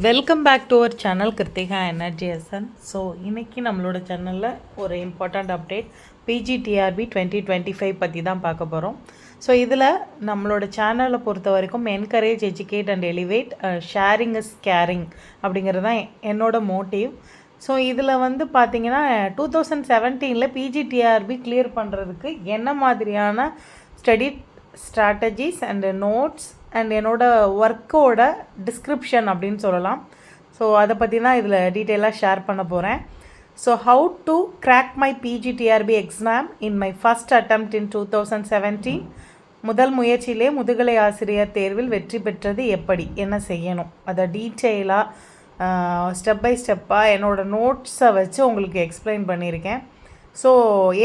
Welcome back to our channel Kiruthika எனர்ஜிஎஸ்என். So இன்றைக்கி நம்மளோட சேனலில் ஒரு இம்பார்ட்டண்ட் அப்டேட் பிஜிடிஆர்பி 2025 பற்றி தான் பார்க்க போகிறோம். ஸோ இதில் நம்மளோட சேனலை பொறுத்த வரைக்கும் encourage, educate and elevate, sharing is caring அப்படிங்கிறது தான் என்னோட மோட்டிவ். ஸோ இதில் வந்து பார்த்திங்கன்னா 2017 பிஜிடிஆர்பி கிளியர் பண்ணுறதுக்கு என்ன மாதிரியான study strategies and notes and என்னோடய ஒர்க்கோட டிஸ்கிரிப்ஷன் அப்படின்னு சொல்லலாம். ஸோ அதை பற்றி தான் இதில் டீட்டெயிலாக ஷேர் பண்ண போகிறேன். So how to crack my PGTRB exam in my first attempt in 2017. முதல் முயற்சியிலே முதுகலை ஆசிரியர் தேர்வில் வெற்றி பெற்றது எப்படி, என்ன செய்யணும், அதை டீட்டெயிலாக ஸ்டெப் பை ஸ்டெப்பாக என்னோடய நோட்ஸை வச்சு உங்களுக்கு எக்ஸ்பிளைன் பண்ணியிருக்கேன். ஸோ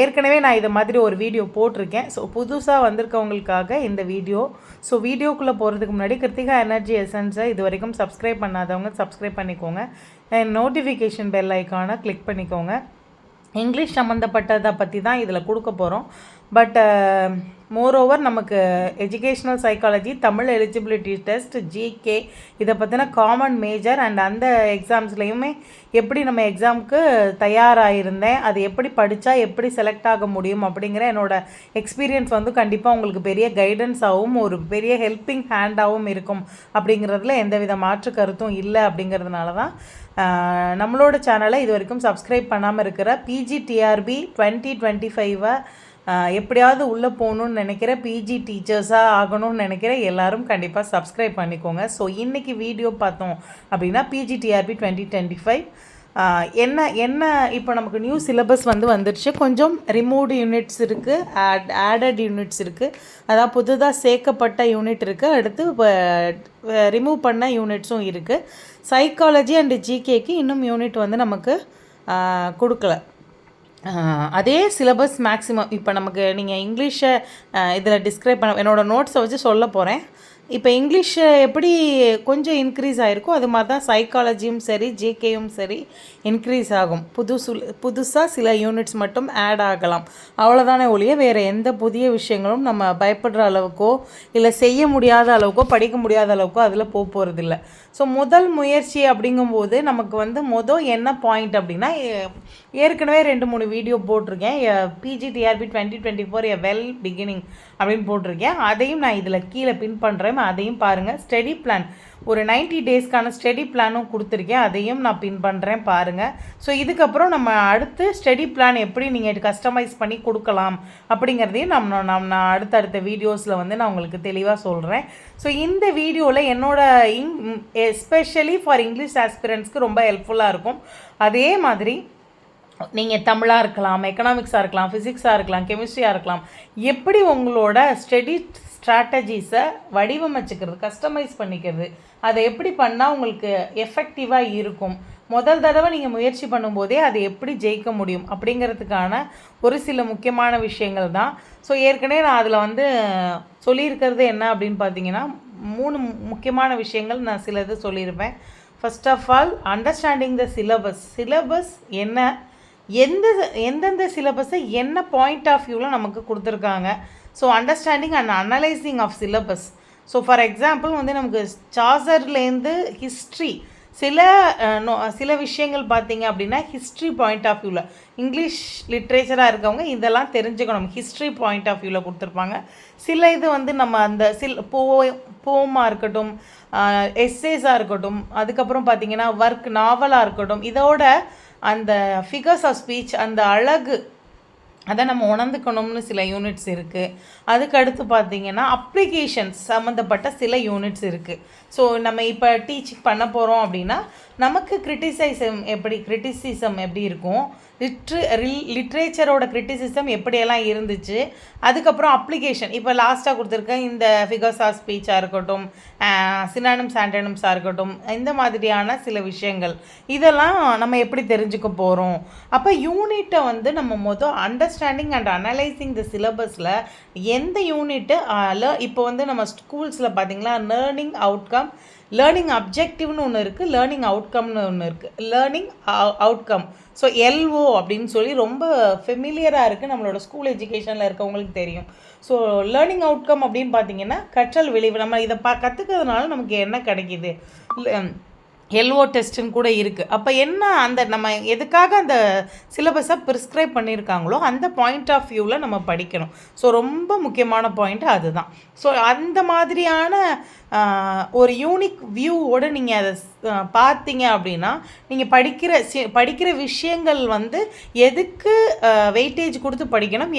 ஏற்கனவே நான் இதை மாதிரி ஒரு வீடியோ போட்டிருக்கேன். ஸோ புதுசாக வந்திருக்கவங்களுக்காக இந்த வீடியோ. ஸோ வீடியோக்குள்ளே போகிறதுக்கு முன்னாடி கிருத்திகா எனர்ஜி எசன்ஸை இது வரைக்கும் சப்ஸ்கிரைப் பண்ணாதவங்க சப்ஸ்கிரைப் பண்ணிக்கோங்க. நோட்டிஃபிகேஷன் பெல் ஐக்கானை கிளிக் பண்ணிக்கோங்க. இங்கிலீஷ் சம்மந்தப்பட்டதை பற்றி தான் இதில் கொடுக்க போகிறோம். பட் மோரோவர் நமக்கு educational psychology, Tamil eligibility test, GK இதை பற்றின காமன் மேஜர் அண்ட் அந்த எக்ஸாம்ஸ்லேயுமே எப்படி நம்ம எக்ஸாமுக்கு தயாராகிருந்தேன், அது எப்படி படித்தா எப்படி செலக்ட் ஆக முடியும் அப்படிங்கிற என்னோடய எக்ஸ்பீரியன்ஸ் வந்து கண்டிப்பாக உங்களுக்கு பெரிய கைடன்ஸாகவும் ஒரு பெரிய ஹெல்ப்பிங் ஹேண்டாகவும் இருக்கும் அப்படிங்கிறதுல எந்தவித மாற்று கருத்தும் இல்லை. அப்படிங்கிறதுனால தான் நம்மளோட சேனலை இது வரைக்கும் சப்ஸ்கிரைப் பண்ணாமல் இருக்கிற பிஜிடிஆர்பி 2025 எப்படியாவது உள்ளே போகணுன்னு நினைக்கிற பிஜி டீச்சர்ஸாக ஆகணும்னு நினைக்கிற எல்லோரும் கண்டிப்பாக சப்ஸ்கிரைப் பண்ணிக்கோங்க. ஸோ இன்றைக்கி வீடியோ பார்த்தோம் அப்படின்னா பிஜிடிஆர்பி 2025 என்ன இப்போ நமக்கு நியூ சிலபஸ் வந்துடுச்சு. கொஞ்சம் ரிமூவ்டு யூனிட்ஸ் இருக்குது, ஆடட் யூனிட்ஸ் இருக்குது, அதாவது புதுதாக சேர்க்கப்பட்ட யூனிட் இருக்குது, அடுத்து ரிமூவ் பண்ண யூனிட்ஸும் இருக்குது. சைக்காலஜி அண்டு ஜிகேக்கு இன்னும் யூனிட் நமக்கு கொடுக்கல. அதே சிலபஸ் மேக்ஸிமம் இப்போ நமக்கு நீங்கள் இங்கிலீஷை இதில் டிஸ்கிரைப் பண்ண என்னோடய நோட்ஸை வச்சு சொல்ல போகிறேன். இப்போ இங்கிலீஷை எப்படி கொஞ்சம் இன்க்ரீஸ் ஆகிருக்கும் அது மாதிரி தான் சைக்காலஜியும் சரி ஜிகேயும் சரி இன்க்ரீஸ் ஆகும். புதுசாக சில யூனிட்ஸ் மட்டும் ஆட் ஆகலாம், அவ்வளோதானே ஒழிய வேறு எந்த புதிய விஷயங்களும் நம்ம பயப்படுற அளவுக்கோ இல்லை செய்ய முடியாத அளவுக்கோ படிக்க முடியாத அளவுக்கோ அதில் போகிறதில்ல. ஸோ முதல் முயற்சி அப்படிங்கும்போது நமக்கு என்ன பாயிண்ட் அப்படின்னா, ஏற்கனவே 2-3 வீடியோ போட்டிருக்கேன். பிஜிடிஆர்பி 2024 வெல் பிகினிங் அப்படின்னு போட்டிருக்கேன். அதையும் நான் இதில் கீழே பின் பண்ணுறேன், அதையும் பாருங்கள். ஸ்டடி பிளான் ஒரு 90 டேஸ்க்கான ஸ்டடி பிளானும் கொடுத்துருக்கேன், அதையும் நான் பின் பண்ணுறேன் பாருங்கள். ஸோ இதுக்கப்புறம் நம்ம அடுத்து ஸ்டடி பிளான் எப்படி நீங்கள் கஸ்டமைஸ் பண்ணி கொடுக்கலாம் அப்படிங்கிறதையும் நான் அடுத்தடுத்த வீடியோஸில் நான் உங்களுக்கு தெளிவாக சொல்கிறேன். ஸோ இந்த வீடியோவில் என்னோட எஸ்பெஷலி ஃபார் இங்கிலீஷ் ஆஸ்பிரண்ட்ஸ்க்கு ரொம்ப ஹெல்ப்ஃபுல்லாக இருக்கும். அதே மாதிரி நீங்கள் தமிழாக இருக்கலாம், எக்கனாமிக்ஸாக இருக்கலாம், ஃபிசிக்ஸாக இருக்கலாம், கெமிஸ்ட்ரியாக இருக்கலாம், எப்படி உங்களோட ஸ்டடி ஸ்ட்ராட்டஜிஸை வடிவமைச்சிக்கிறது, கஸ்டமைஸ் பண்ணிக்கிறது, அதை எப்படி பண்ணால் உங்களுக்கு எஃபெக்டிவாக இருக்கும், முதல் தடவை நீங்கள் முயற்சி பண்ணும்போதே அதை எப்படி ஜெயிக்க முடியும் அப்படிங்கிறதுக்கான ஒரு சில முக்கியமான விஷயங்கள் தான். ஸோ ஏற்கனவே நான் அதில் சொல்லியிருக்கிறது என்ன அப்படின்னு பார்த்தீங்கன்னா 3 முக்கியமான விஷயங்கள் நான் சிலது சொல்லியிருப்பேன். First of all understanding the syllabus என்ன, எந்தெந்த சிலபஸை என்ன பாயிண்ட் ஆஃப் வியூவில் நமக்கு கொடுத்துருக்காங்க. So understanding and analysing of syllabus. So for example நமக்கு சாசர்லேருந்து ஹிஸ்ட்ரி சில விஷயங்கள் பார்த்தீங்க அப்படின்னா ஹிஸ்ட்ரி பாயிண்ட் ஆஃப் வியூவில் இங்கிலீஷ் லிட்ரேச்சராக இருக்கவங்க இதெல்லாம் தெரிஞ்சுக்கணும், ஹிஸ்ட்ரி பாயிண்ட் ஆஃப் வியூவில் கொடுத்துருப்பாங்க. சில இது நம்ம அந்த போமாக இருக்கட்டும், எஸ்ஸேஸாக இருக்கட்டும், அதுக்கப்புறம் பார்த்தீங்கன்னா நாவலாக இருக்கட்டும், இதோட அந்த ஃபிகர்ஸ் ஆஃப் ஸ்பீச், அந்த அழகு அதை நம்ம உணர்ந்துக்கணும்னு சில யூனிட்ஸ் இருக்குது. அதுக்கடுத்து பார்த்திங்கன்னா அப்ளிகேஷன்ஸ் சம்மந்தப்பட்ட சில யூனிட்ஸ் இருக்குது. ஸோ நம்ம இப்போ டீச்சிங் பண்ண போகிறோம் அப்படின்னா நமக்கு கிரிட்டிசிசம் எப்படி இருக்கும், லிட்ரேச்சரோட கிரிட்டிசிசம் எப்படியெல்லாம் இருந்துச்சு, அதுக்கப்புறம் அப்ளிகேஷன் இப்போ லாஸ்ட்டாக கொடுத்துருக்க இந்த ஃபிகர்ஸ் ஆஃப் ஸ்பீச்சாக இருக்கட்டும், சினானிம்ஸ் ஆண்டனிம்ஸாக இருக்கட்டும், இந்த மாதிரியான சில விஷயங்கள் இதெல்லாம் நம்ம எப்படி தெரிஞ்சுக்க போகிறோம். அப்போ யூனிட்டை நம்ம அண்டர்ஸ்டாண்டிங் அண்ட் அனலைசிங் த சிலபஸில் எந்த யூனிட்டு இப்போ நம்ம ஸ்கூல்ஸில் பார்த்திங்களா லேர்னிங் அவுட்கம், லேர்னிங் அப்ஜெக்டிவ்னு ஒன்று இருக்குது, லேர்னிங் அவுட்கம்னு ஒன்று இருக்குது. லேர்னிங் அவுட்கம் ஸோ எல்ஓ அப்படின்னு சொல்லி ரொம்ப ஃபெமிலியராக இருக்குது, நம்மளோட ஸ்கூல் எஜுகேஷனில் இருக்கவங்களுக்கு தெரியும். ஸோ லேர்னிங் அவுட்கம் அப்படின்னு பார்த்தீங்கன்னா கற்றல் விளைவு. நம்ம இதை கற்றுக்கிறதுனால நமக்கு என்ன கிடைக்கிது, எல்ஓ டெஸ்ட்டுன்னு கூட இருக்குது. அப்போ என்ன அந்த நம்ம எதுக்காக அந்த சிலபஸை ப்ரிஸ்கிரைப் பண்ணியிருக்காங்களோ அந்த பாயிண்ட் ஆஃப் வியூவில் நம்ம படிக்கணும். ஸோ ரொம்ப முக்கியமான பாயிண்ட் அதுதான். ஸோ அந்த மாதிரியான ஒரு யூனிக் வியூவோடு நீங்கள் அதை பார்த்தீங்க அப்படின்னா நீங்கள் படிக்கிற விஷயங்கள் வந்து எதுக்கு வெயிட்டேஜ் கொடுத்து படிக்கணும்,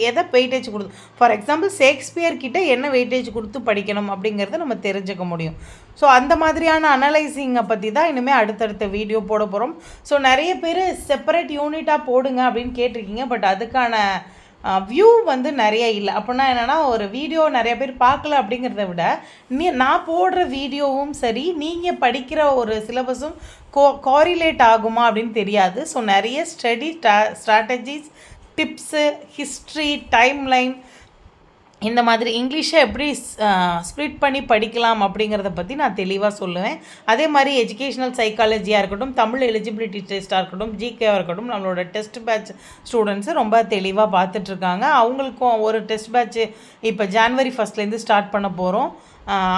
எதை வெயிட்டேஜ் கொடுத்து, ஃபார் எக்ஸாம்பிள் ஷேக்ஸ்பியர் கிட்ட என்ன வெயிட்டேஜ் கொடுத்து படிக்கணும் அப்படிங்கிறத நம்ம தெரிஞ்சுக்க முடியும். ஸோ அந்த மாதிரியான அனலைசிங்கை பற்றி தான் இனிமேல் அடுத்தடுத்த வீடியோ போட போகிறோம். ஸோ நிறைய பேர் செப்பரேட் யூனிட்டாக போடுங்க அப்படின்னு கேட்டிருக்கீங்க. பட் அதுக்கான வியூ வந்து நிறைய இல்லை. அப்படின்னா என்னென்னா ஒரு வீடியோ நிறைய பேர் பார்க்கல அப்படிங்கிறத விட நான் போடுற வீடியோவும் சரி நீங்கள் படிக்கிற ஒரு சிலபஸும் கோரிலேட் ஆகுமா அப்படின்னு தெரியாது. ஸோ நிறைய ஸ்ட்ராட்டஜிஸ், டிப்ஸு, ஹிஸ்ட்ரி, டைம்லைன், இந்த மாதிரி இங்கிலீஷை எப்படி ஸ்ப்ளிட் பண்ணி படிக்கலாம் அப்படிங்கிறத பற்றி நான் தெளிவாக சொல்லுவேன். அதே மாதிரி எஜுகேஷ்னல் சைக்காலஜியாக இருக்கட்டும், தமிழ் எலிஜிபிலிட்டி டெஸ்ட்டாக இருக்கட்டும், ஜிகேவாக இருக்கட்டும், நம்மளோட டெஸ்ட் பேட்ச் ஸ்டூடெண்ட்ஸு ரொம்ப தெளிவாக பார்த்துட்ருக்காங்க. அவங்களுக்கும் ஒரு டெஸ்ட் பேட்ச்சு இப்போ ஜான்வரி 1 ஸ்டார்ட் பண்ண போகிறோம்.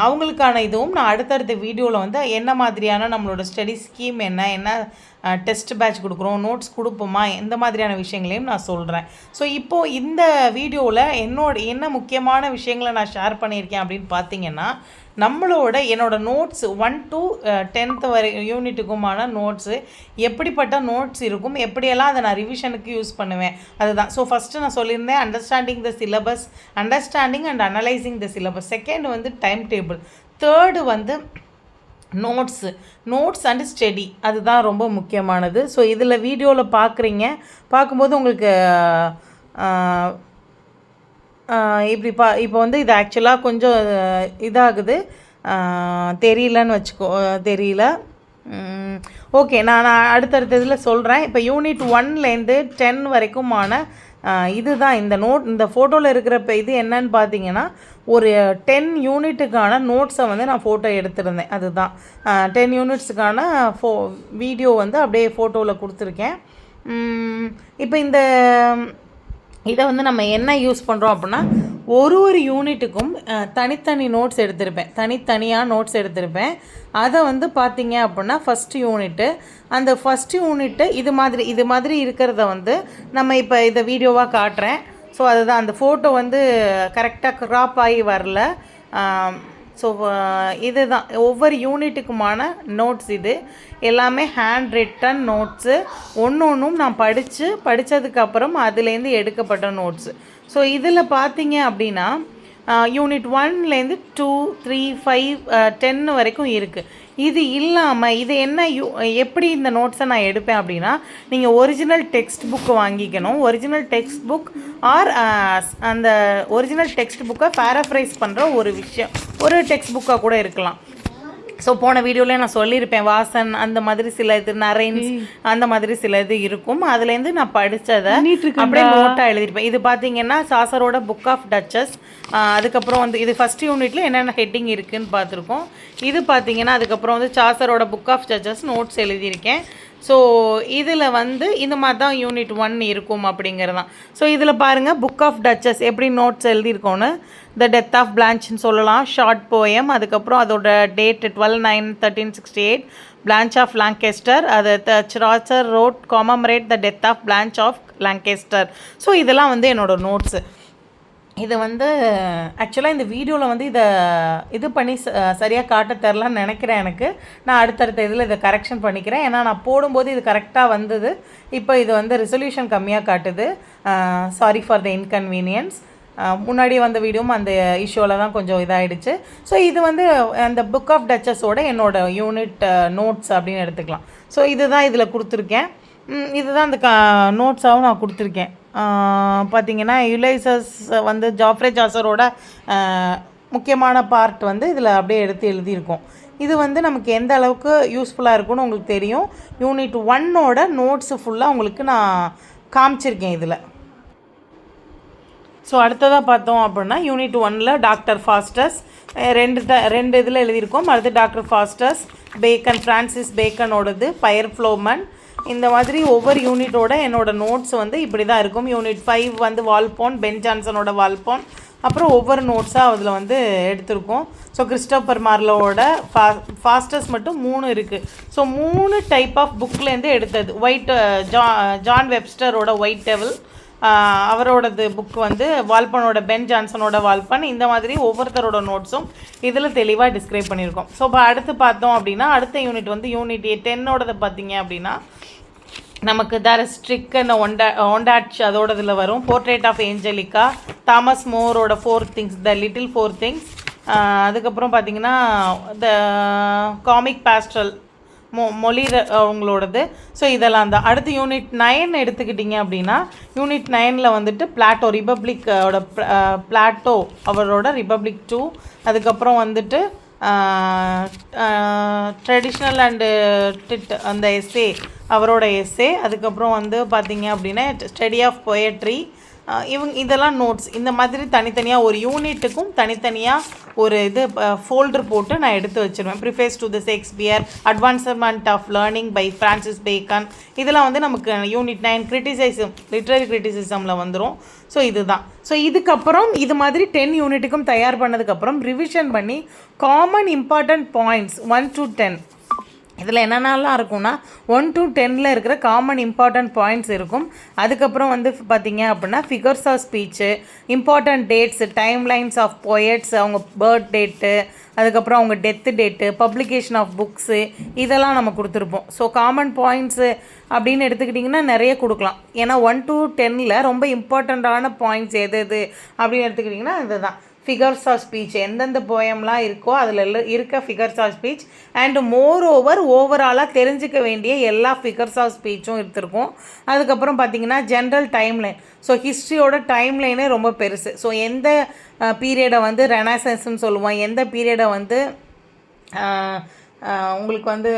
அவங்களுக்கான இதுவும் நான் அடுத்தடுத்த வீடியோவில் வந்து என்ன மாதிரியான நம்மளோட ஸ்டடி ஸ்கீம் என்ன டெஸ்ட் பேட்ச் கொடுக்குறோம், நோட்ஸ் கொடுப்போமா, இந்த மாதிரியான விஷயங்களையும் நான் சொல்கிறேன். ஸோ இப்போது இந்த வீடியோவில் என்ன முக்கியமான விஷயங்களை நான் ஷேர் பண்ணியிருக்கேன் அப்படின்னு பார்த்தீங்கன்னா, என்னோட நோட்ஸ் 1 to 10th வரை யூனிட்டுக்குமான நோட்ஸு எப்படிப்பட்ட நோட்ஸ் இருக்கும், எப்படியெல்லாம் அதை நான் ரிவிஷனுக்கு யூஸ் பண்ணுவேன் அதுதான். ஸோ ஃபஸ்ட்டு நான் சொல்லியிருந்தேன் understanding the syllabus, understanding and analysing the syllabus. Second வந்து டைம் டேபிள். தேர்டு வந்து நோட்ஸ் அண்ட் ஸ்டடி, அதுதான் ரொம்ப முக்கியமானது. ஸோ இதில் வீடியோவில் பார்க்கும்போது உங்களுக்கு இப்போ வந்து இது ஆக்சுவலாக கொஞ்சம் இதாகுது, தெரியல. ஓகே, நான் அடுத்தடுத்த இதில் சொல்கிறேன். இப்போ யூனிட் 1லேருந்து 10 வரைக்குமான இதுதான் இந்த ஃபோட்டோவில் இருக்கிற இது என்னன்னு பார்த்தீங்கன்னா, ஒரு 10 யூனிட்டுக்கான நோட்ஸை வந்து நான் ஃபோட்டோ எடுத்திருந்தேன். அதுதான் 10 யூனிட்ஸுக்கான வீடியோ வந்து அப்படியே ஃபோட்டோவில் கொடுத்துருக்கேன். இப்போ இதை வந்து நம்ம என்ன யூஸ் பண்ணுறோம் அப்படின்னா, ஒரு யூனிட்டுக்கும் தனித்தனி நோட்ஸ் தனித்தனியாக நோட்ஸ் எடுத்திருப்பேன். அதை வந்து பார்த்திங்க அப்படின்னா அந்த ஃபஸ்ட்டு யூனிட்டு இது மாதிரி இருக்கிறத வந்து நம்ம இப்போ இதை வீடியோவாக காட்டுறேன். ஸோ அதுதான் அந்த ஃபோட்டோ வந்து கரெக்டாக க்ராப் ஆகி வரல. ஸோ இதுதான் ஒவ்வொரு யூனிட்டுக்குமான நோட்ஸ். இது எல்லாமே ஹேண்ட் ரிட்டன் நோட்ஸு. ஒன்றும் நான் படித்ததுக்கப்புறம் அதுலேருந்து எடுக்கப்பட்ட நோட்ஸு. ஸோ இதில் பார்த்தீங்க அப்படின்னா யூனிட் 1லேருந்து 2, 3, 5, 10 வரைக்கும் இருக்குது. இது இல்லாமல் எப்படி இந்த நோட்ஸை நான் எடுப்பேன் அப்படின்னா, நீங்கள் ஒரிஜினல் டெக்ஸ்ட் புக்கு வாங்கிக்கணும். ஒரிஜினல் டெக்ஸ்ட் புக் ஆர் அந்த ஒரிஜினல் டெக்ஸ்ட் புக்கை பேராஃப்ரைஸ் பண்ணுற ஒரு டெக்ஸ்ட் புக்காக கூட இருக்கலாம். ஸோ போன வீடியோவில் நான் சொல்லியிருப்பேன், வாசன் அந்த மாதிரி சில இது, நரேன்ஸ் அந்த மாதிரி சில இது இருக்கும். அதுலேருந்து நான் படித்ததை அப்படியே நோட்டாக எழுதியிருப்பேன். இது பார்த்தீங்கன்னா சாசரோட புக் ஆஃப் டச்சஸ். அதுக்கப்புறம் வந்து இது ஃபஸ்ட் யூனிட்டில் என்னென்ன ஹெட்டிங் இருக்குதுன்னு பார்த்துருக்கோம். இது பார்த்தீங்கன்னா அதுக்கப்புறம் வந்து சாசரோட புக் ஆஃப் டச்சஸ் நோட்ஸ் எழுதியிருக்கேன். ஸோ இதில் வந்து இந்த மாதிரி தான் யூனிட் 1 இருக்கும் அப்படிங்கிறது தான். ஸோ இதில் பாருங்கள், புக் ஆஃப் டச்சஸ் எப்படி நோட்ஸ் எழுதியிருக்கோன்னு, த டெத் ஆஃப் பிளான்ச்னு சொல்லலாம், ஷார்ட் போயம். அதுக்கப்புறம் அதோட டேட் 12/9/1368, பிளான்ச் ஆஃப் லாங்கெஸ்டர். அது Chaucer wrote commemorate the death of Blanche of Lancaster. So இதெல்லாம் வந்து என்னோடய நோட்ஸு. இது வந்து ஆக்சுவலாக இந்த வீடியோவில் வந்து இது பண்ணி சரியாக காட்ட தெரிலன்னு நினைக்கிறேன். நான் அடுத்தடுத்த இதில் இதை கரெக்ஷன் பண்ணிக்கிறேன். ஏன்னா நான் போடும்போது இது கரெக்டாக வந்தது. இப்போ இது வந்து ரெசல்யூஷன் கம்மியாக காட்டுது. Sorry for the inconvenience. முன்னாடி வந்த வீடியோவும் அந்த இஷ்யூவில் தான் கொஞ்சம் இதாகிடுச்சு. ஸோ இது வந்து அந்த புக் ஆஃப் டச்சஸோட என்னோடய யூனிட் நோட்ஸ் அப்படின்னு எடுத்துக்கலாம். ஸோ இதுதான் இதில் கொடுத்துருக்கேன். இதுதான் அந்த நோட்ஸாகவும் நான் கொடுத்துருக்கேன். பார்த்திங்கன்னா யுலைசஸ் வந்து ஜாஃப்ரே சாசரோட முக்கியமான பார்ட் வந்து இதில் அப்படியே எடுத்து எழுதியிருக்கோம். இது வந்து நமக்கு எந்த அளவுக்கு யூஸ்ஃபுல்லாக இருக்குன்னு உங்களுக்கு தெரியும். யூனிட் 1ஓட நோட்ஸு ஃபுல்லாக உங்களுக்கு நான் காமிச்சிருக்கேன் இதில். ஸோ அடுத்ததாக பார்த்தோம் அப்படின்னா யூனிட் 1ல் டாக்டர் ஃபாஸ்டஸ் ரெண்டு இதில் எழுதியிருக்கோம். அடுத்து டாக்டர் ஃபாஸ்டஸ், ஃப்ரான்சிஸ் பேக்கனோடது, பயர் ஃப்ளோமன். இந்த மாதிரி ஒவ்வொரு யூனிட்டோட என்னோடய நோட்ஸ் வந்து இப்படி தான் இருக்கும். யூனிட் 5 வந்து வால்போன், பென் ஜான்சனோட வால்போன். அப்புறம் ஒவ்வொரு நோட்ஸாக அதில் வந்து எடுத்திருக்கோம். ஸோ கிறிஸ்டோபர் மார்லோவோட ஃபாஸ்டஸ்ட் மட்டும் 3 இருக்குது. ஸோ 3 டைப் ஆஃப் புக்லேருந்து எடுத்தது. ஜான் வெப்ஸ்டரோட ஒயிட் டெவில், அவரோடது புக் வந்து வால்பனோட பென் ஜான்சனோட வால்பன். இந்த மாதிரி ஒவ்வொருத்தரோட நோட்ஸும் இதில் தெளிவாக டிஸ்கிரைப் பண்ணியிருக்கோம். ஸோ இப்போ அடுத்து பார்த்தோம் அப்படின்னா அடுத்த யூனிட் வந்து யூனிட் 10ஓடதை பார்த்தீங்க அப்படின்னா நமக்கு ஸ்ட்ரிக் அண்ட் ஒண்டாட்ச் அதோடதில் வரும். போர்ட்ரேட் ஆஃப் ஏஞ்சலிகா, தாமஸ் மோரோட 4 திங்ஸ், த லிட்டில் 4 திங்ஸ். அதுக்கப்புறம் பார்த்தீங்கன்னா த காமிக் பேஸ்ட்ரல் மொழி அவங்களோடது. ஸோ இதெல்லாம் தான். அடுத்து யூனிட் 9 எடுத்துக்கிட்டிங்க அப்படின்னா யூனிட் 9ல் வந்துட்டு பிளாட்டோ ரிப்பப்ளிக்கோட பிளாட்டோ அவரோட ரிப்பப்ளிக் 2. அதுக்கப்புறம் வந்துட்டு ட்ரெடிஷ்னல் அண்டு அந்த எஸ்ஸே அவரோட எஸ்ஸே. அதுக்கப்புறம் வந்து பார்த்திங்க அப்படின்னா ஸ்டடி ஆஃப் பொயட்ரி. இதெல்லாம் நோட்ஸ். இந்த மாதிரி தனித்தனியாக ஒரு யூனிட்டுக்கும் தனித்தனியாக ஒரு ஃபோல்டர் போட்டு நான் எடுத்து வச்சுருவேன். Preface to the Shakespeare, advancement of learning by Francis Bacon. இதெல்லாம் வந்து நமக்கு யூனிட் 9 கிரிட்டிசைசம், லிட்ரரி கிரிட்டிசிசமில் வந்துடும். ஸோ இதுதான். ஸோ இதுக்கப்புறம் இது மாதிரி 10 யூனிட்டுக்கும் தயார் பண்ணதுக்கப்புறம் ரிவிஷன் பண்ணி காமன் இம்பார்ட்டண்ட் பாயிண்ட்ஸ் 1 to 10 இதில் என்னென்னலாம் இருக்கும்னா 1 to 10 இருக்கிற காமன் இம்பார்ட்டண்ட் பாயிண்ட்ஸ் இருக்கும். அதுக்கப்புறம் வந்து பார்த்திங்க அப்படின்னா figures of speech, important dates, timelines of poets, அவங்க பர்த் டேட்டு, அதுக்கப்புறம் அவங்க death date, publication of books, இதெல்லாம் நம்ம கொடுத்துருப்போம். ஸோ காமன் பாயிண்ட்ஸு அப்படின்னு எடுத்துக்கிட்டிங்கன்னா நிறைய கொடுக்கலாம். ஏன்னா 1 to 10 ரொம்ப இம்பார்ட்டண்ட்டான பாயிண்ட்ஸ் எது அப்படின்னு எடுத்துக்கிட்டிங்கன்னா இதுதான். ஃபிகர்ஸ் ஆஃப் ஸ்பீச், எந்தெந்த போயம்லாம் இருக்கோ அதில் இருக்க ஃபிகர்ஸ் ஆஃப் ஸ்பீச் அண்ட் ஓவராலாக தெரிஞ்சிக்க வேண்டிய எல்லா ஃபிகர்ஸ் ஆஃப் ஸ்பீச்சும் எடுத்திருக்கோம். அதுக்கப்புறம் பார்த்திங்கன்னா ஜென்ரல் டைம்லைன். ஸோ ஹிஸ்ட்ரியோட டைம்லைனே ரொம்ப பெருசு. ஸோ எந்த பீரியடை வந்து ரெனசான்ஸ்னு சொல்லுவோம், எந்த பீரியடை வந்து உங்களுக்கு வந்து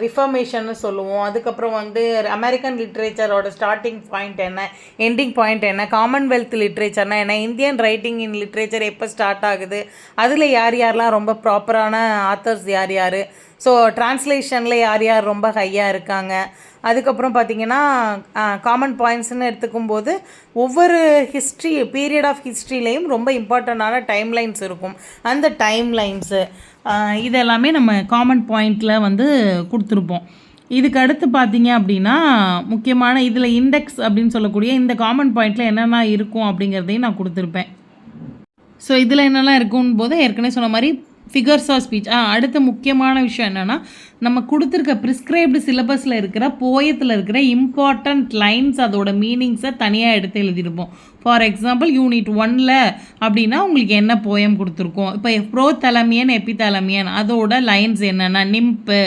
ரிஃபர்மேஷன்னு சொல்லுவோம். அதுக்கப்புறம் வந்து அமெரிக்கன் லிட்ரேச்சரோட ஸ்டார்டிங் பாயிண்ட் என்ன, எண்டிங் பாயிண்ட் என்ன, காமன்வெல்த் லிட்ரேச்சர்னா என்ன, இந்தியன் ரைட்டிங் இன் லிட்ரேச்சர் எப்போ ஸ்டார்ட் ஆகுது, அதில் யாரெல்லாம் ரொம்ப ப்ராப்பரான ஆத்தர்ஸ் யார், ஸோ ட்ரான்ஸ்லேஷனில் யார் ரொம்ப ஹையாக இருக்காங்க. அதுக்கப்புறம் பார்த்திங்கன்னா காமன் பாயிண்ட்ஸ்னு எடுத்துக்கும்போது ஒவ்வொரு பீரியட் ஆஃப் ஹிஸ்ட்ரியிலையும் ரொம்ப இம்பார்ட்டண்ட்டான டைம்லைன்ஸ் இருக்கும். அந்த டைம்லைன்ஸு இதெல்லாமே நம்ம காமன் பாயிண்டில் வந்து கொடுத்துருப்போம். இதுக்கு அடுத்து பார்த்தீங்க அப்படின்னா முக்கியமான இதில் இண்டெக்ஸ் அப்படின்னு சொல்லக்கூடிய இந்த காமன் பாயிண்டில் என்னென்ன இருக்கும் அப்படிங்கிறதையும் நான் கொடுத்துருப்பேன். ஸோ இதில் என்னெல்லாம் இருக்குன்னு போது ஏற்கனவே சொன்ன மாதிரி ஃபிகர்ஸ் ஆஃப் ஸ்பீச். அடுத்த முக்கியமான விஷயம் என்னென்னா நம்ம கொடுத்துருக்க ப்ரிஸ்கிரைப்டு சிலபஸில் இருக்கிற போயத்தில் இருக்கிற இம்பார்ட்டண்ட் லைன்ஸ், அதோட மீனிங்ஸை தனியாக எடுத்து எழுதியிருப்போம். ஃபார் எக்ஸாம்பிள் யூனிட் 1 அப்படின்னா உங்களுக்கு என்ன போயம் கொடுத்துருக்கோம், இப்போ ப்ரோதலமியன் எபிதலமியன் அதோட லைன்ஸ் என்னென்ன, நிம்ப்பு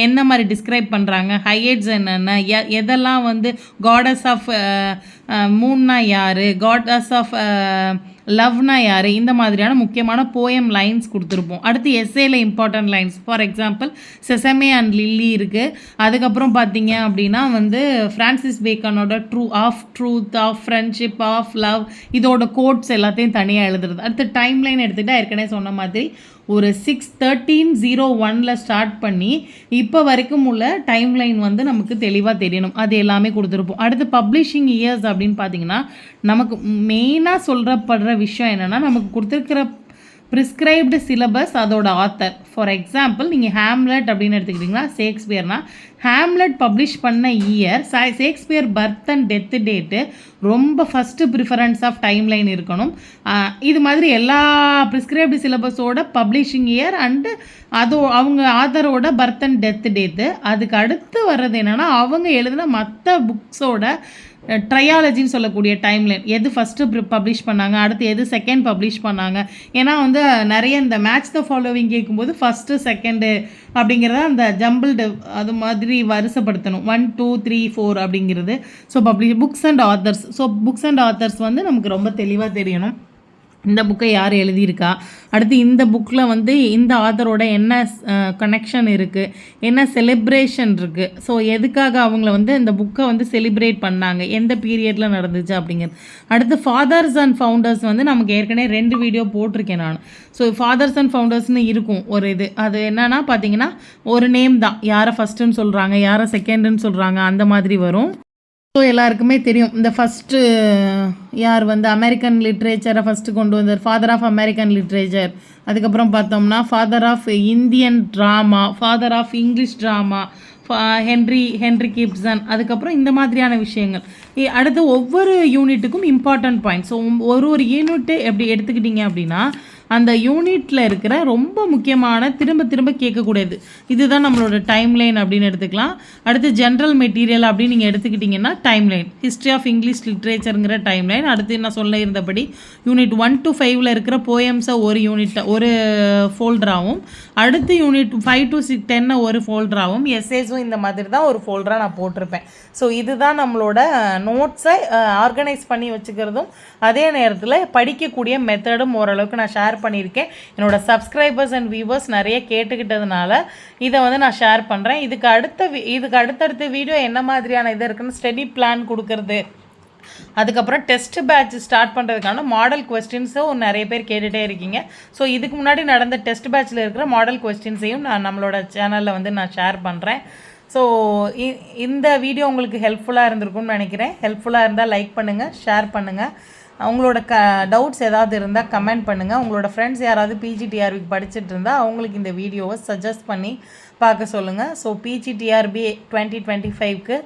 என்ன மாதிரி டிஸ்கிரைப் பண்ணுறாங்க, ஹையட்ஸ் என்னென்ன, எதெல்லாம் வந்து காடஸ் ஆஃப் மூன்னா யார், காடஸ் ஆஃப் லவ்னா யார், இந்த மாதிரியான முக்கியமான போயம் லைன்ஸ் கொடுத்துருப்போம். அடுத்து எஸ்ஏல important lines, for example sesame and lily இருக்குது. அதுக்கப்புறம் பார்த்தீங்க அப்படின்னா வந்து ஃப்ரான்சிஸ் பேக்கனோட truth of friendship of love, இதோட கோட்ஸ் எல்லாத்தையும் தனியாக எழுதுறது. அடுத்து டைம்லைன் எடுத்துகிட்டா ஏற்கனவே சொன்ன மாதிரி ஒரு 6/13/01 ஸ்டார்ட் பண்ணி இப்போ வரைக்கும் உள்ள டைம்லைன் வந்து நமக்கு தெளிவாக தெரியணும். அது எல்லாமே கொடுத்துருப்போம். அடுத்து பப்ளிஷிங் இயர்ஸ் அப்படின்னு பார்த்தீங்கன்னா நமக்கு மெயினாக சொல்கிறப்படுற விஷயம் என்னென்னா நமக்கு கொடுத்துருக்கிற ப்ரிஸ்கிரைப்டு சிலபஸ், அதோட ஆத்தர். ஃபார் எக்ஸாம்பிள் நீங்கள் ஹேம்லெட் அப்படின்னு எடுத்துக்கிட்டிங்கன்னா ஷேக்ஸ்பியர்னா ஹேம்லெட் பப்ளிஷ் பண்ண year, Shakespeare birth and death date ரொம்ப ஃபஸ்ட்டு ப்ரிஃபரன்ஸ் ஆஃப் டைம்லைன் இருக்கணும். இது மாதிரி எல்லா ப்ரிஸ்கிரைப்டு சிலபஸோட பப்ளிஷிங் இயர் அண்டு அவங்க ஆத்தரோட பர்த் அண்ட் டெத்து டேட்டு. அதுக்கு அடுத்து வர்றது என்னென்னா அவங்க எழுதின மற்ற புக்ஸோட ட்ரையாலஜின்னு சொல்லக்கூடிய டைம்லைன், எது ஃபஸ்ட்டு பப்ளிஷ் பண்ணாங்க, அடுத்து எது செகண்ட் பப்ளிஷ் பண்ணாங்க. ஏன்னா வந்து நிறைய இந்த மேட்ச் த ஃபாலோவிங் கேட்கும்போது ஃபஸ்ட்டு செகண்டு அப்படிங்கிறத அந்த ஜம்பிள்டு அது மாதிரி வரிசைப்படுத்தணும், 1 2 3 4 அப்படிங்கிறது. So books and authors. So books and authors வந்து நமக்கு ரொம்ப தெளிவாக தெரியணும். இந்த புக்கை யார் எழுதியிருக்கா, அடுத்து இந்த புக்கில் வந்து இந்த ஆத்தரோட என்ன கனெக்ஷன் இருக்குது, என்ன செலிப்ரேஷன் இருக்குது, ஸோ எதுக்காக அவங்கள வந்து இந்த புக்கை வந்து செலிப்ரேட் பண்ணாங்க, எந்த பீரியடில் நடந்துச்சு அப்படிங்கிறது. அடுத்து ஃபாதர்ஸ் அண்ட் ஃபவுண்டர்ஸ் வந்து நமக்கு ஏற்கனவே 2 வீடியோ போட்டிருக்கேன் நான். ஸோ ஃபாதர்ஸ் அண்ட் ஃபவுண்டர்ஸ்னு இருக்கும் ஒரு இது. அது என்னன்னா பார்த்தீங்கன்னா ஒரு நேம் தான், யாரை ஃபஸ்ட்டுன்னு சொல்கிறாங்க, யாரை செகண்டுன்னு சொல்கிறாங்க, அந்த மாதிரி வரும். ஸோ எல்லாருக்குமே தெரியும் இந்த ஃபஸ்ட்டு யார் வந்து அமெரிக்கன் லிட்ரேச்சரை ஃபஸ்ட்டு கொண்டு வந்தார், ஃபாதர் ஆஃப் அமெரிக்கன் லிட்ரேச்சர். அதுக்கப்புறம் பார்த்தோம்னா father of Indian drama, father of English drama, Henry Gibson. அதுக்கப்புறம் இந்த மாதிரியான விஷயங்கள். அடுத்து ஒவ்வொரு யூனிட்டுக்கும் இம்பார்ட்டன்ட் பாயிண்ட். ஸோ ஒரு யூனிட்டு எப்படி எடுத்துக்கிட்டிங்க அப்படின்னா அந்த யூனிட்டில் இருக்கிற ரொம்ப முக்கியமான திரும்ப திரும்ப கேட்கக்கூடியது இதுதான் நம்மளோட டைம் லைன் அப்படின்னு எடுத்துக்கலாம். அடுத்து ஜென்ரல் மெட்டீரியல் அப்படின்னு நீங்கள் எடுத்துக்கிட்டிங்கன்னா time line, history of English லிட்ரேச்சருங்கிற டைம் லைன். அடுத்து நான் சொல்ல இருந்தபடி யூனிட் 1 to 5 இருக்கிற போயம்ஸை ஒரு ஃபோல்டராகவும், அடுத்து யூனிட் 5 to 10 ஒரு ஃபோல்டராகவும், எஸ்ஏஸும் இந்த மாதிரி தான் ஒரு ஃபோல்டராக நான் போட்டிருப்பேன். ஸோ இதுதான் நம்மளோட நோட்ஸை ஆர்கனைஸ் பண்ணி வச்சுக்கிறதும் அதே நேரத்தில் படிக்கக்கூடிய மெத்தடும் ஓரளவுக்கு நான் ஷேர் பண்ணியிருக்கேன். என்னோடய சப்ஸ்கிரைபர்ஸ் அண்ட் வியூவர்ஸ் நிறைய கேட்டுக்கிட்டதுனால இதை வந்து நான் ஷேர் பண்ணுறேன். இதுக்கு அடுத்தடுத்த வீடியோ என்ன மாதிரியான இது இருக்குன்னு ஸ்டடி பிளான் கொடுக்கறது, அதுக்கப்புறம் டெஸ்ட் பேட்ச் ஸ்டார்ட் பண்ணுறதுக்கான மாடல் கொஸ்டின்ஸும் நிறைய பேர் கேட்டுகிட்டே இருக்கீங்க. ஸோ இதுக்கு முன்னாடி நடந்த டெஸ்ட் பேட்சில் இருக்கிற மாடல் கொஸ்டின்ஸையும் நான் நம்மளோட சேனலில் வந்து நான் ஷேர் பண்ணுறேன். ஸோ இந்த வீடியோ உங்களுக்கு ஹெல்ப்ஃபுல்லாக இருந்திருக்கும்னு நினைக்கிறேன். ஹெல்ப்ஃபுல்லாக இருந்தால் லைக் பண்ணுங்கள், ஷேர் பண்ணுங்கள். அவங்களோட டவுட்ஸ் ஏதாவது இருந்தால் கமெண்ட் பண்ணுங்கள். உங்களோட ஃப்ரெண்ட்ஸ் யாராவது பிஜிடிஆர்பிக்கு படிச்சுட்டு இருந்தால் அவங்களுக்கு இந்த வீடியோவை சஜஸ்ட் பண்ணி பார்க்க சொல்லுங்கள். ஸோ பிஜிடிஆர்பி 2025க்கு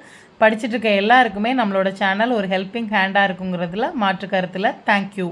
படிச்சுட்டு இருக்க எல்லாருக்குமே நம்மளோட சேனல் ஒரு ஹெல்ப்பிங் ஹேண்டாக இருக்குங்கிறதுல மாற்று கருத்தில். தேங்க்யூ.